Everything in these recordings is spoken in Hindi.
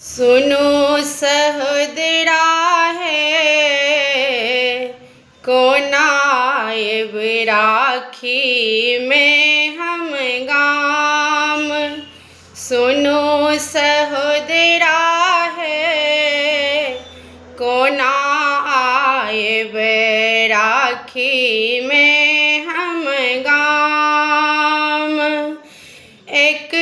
सुनो सहोदरा है कोनायब राखी में हम गाम। सुनो सहोदरा है कोनायब राखी में हम गाम। एक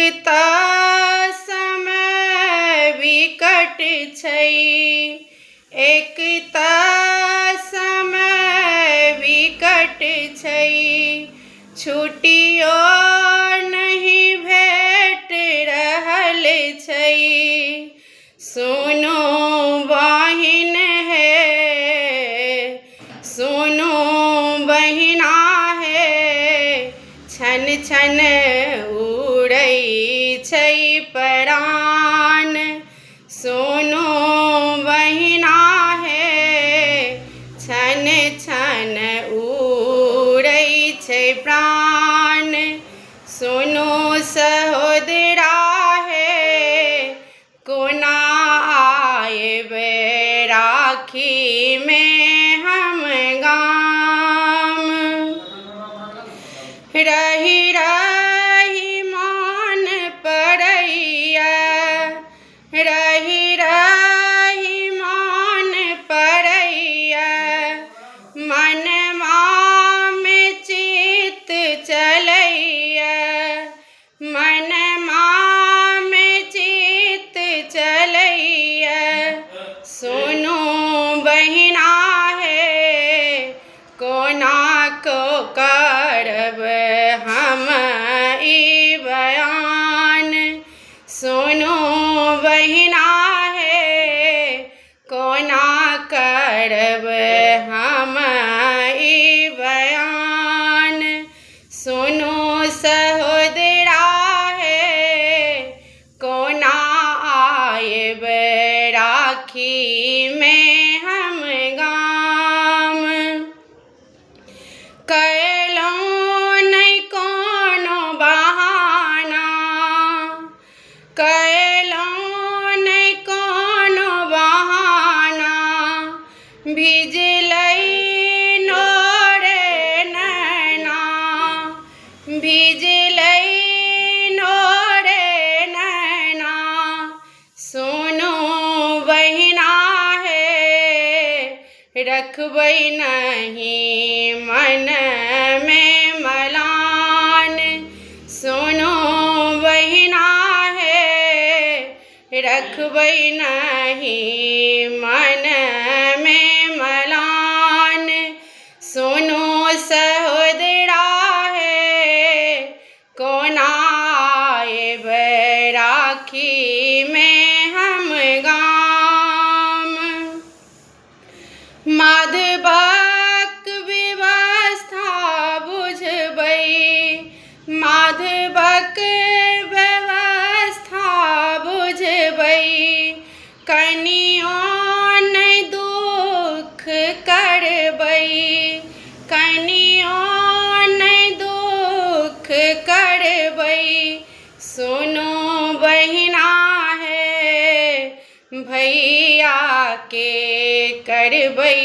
विकट छै, एक समय विकट छै, छुट्टियो नहीं भेट रहल छै। सुनो बहिन है, सुनो बहिना है, छन छन उड़ै छै परान। सुनो बहिना है, छन छन उड़ै छै प्राण। सुनो सहोदरा है कोनायब राखी में हम गाम। रही रही मान पड़ैया, रही रही मान पड़ैया, मनमा में चित चलैया, मनमा में चित चलैया। सुनो बहिना है कोना को करब हम ई बयान। सुनो बहिना है कोना करब हम ई बयान। सुनो सहोदरा है कोनायब राखी में हम गाम। कैलहुँ नहीं कोनो बहाना, कैलहुँ नहीं कोनो बहाना, भिजलै नोरे नैना, भिजलै नोरे नैना। सुनो बहिना है रखबै नहीं मन में मलान। सुनो बहिना है रखबै नहीं मन में मलान। सुनो सहोदरा है कोनायब राखी में हम गाम। माधवक व्यवस्था बुझबै, माधवक व्यवस्था बुझबै, कनियो नहीं दुख करबै, कनियो नहीं दुख करबै। सुनो बहिना है भैया के करबै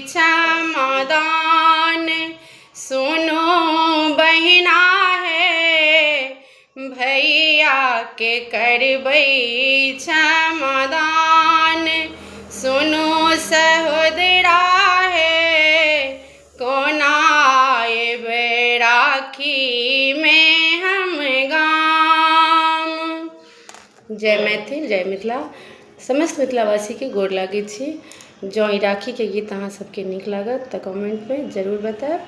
क्षमादान। सुनो बहिना है भैया के करबै क्षमादान। सुनो सहोदरा है कोनायब राखी में हम गाम। जय मैथिल, जय मिथिला। समस्त मिथिलावासी के गोर लागै छी। जँ ई राखी के गीत अहाँ सबके नीक लागत तऽ कमेंट में जरूर बताएब।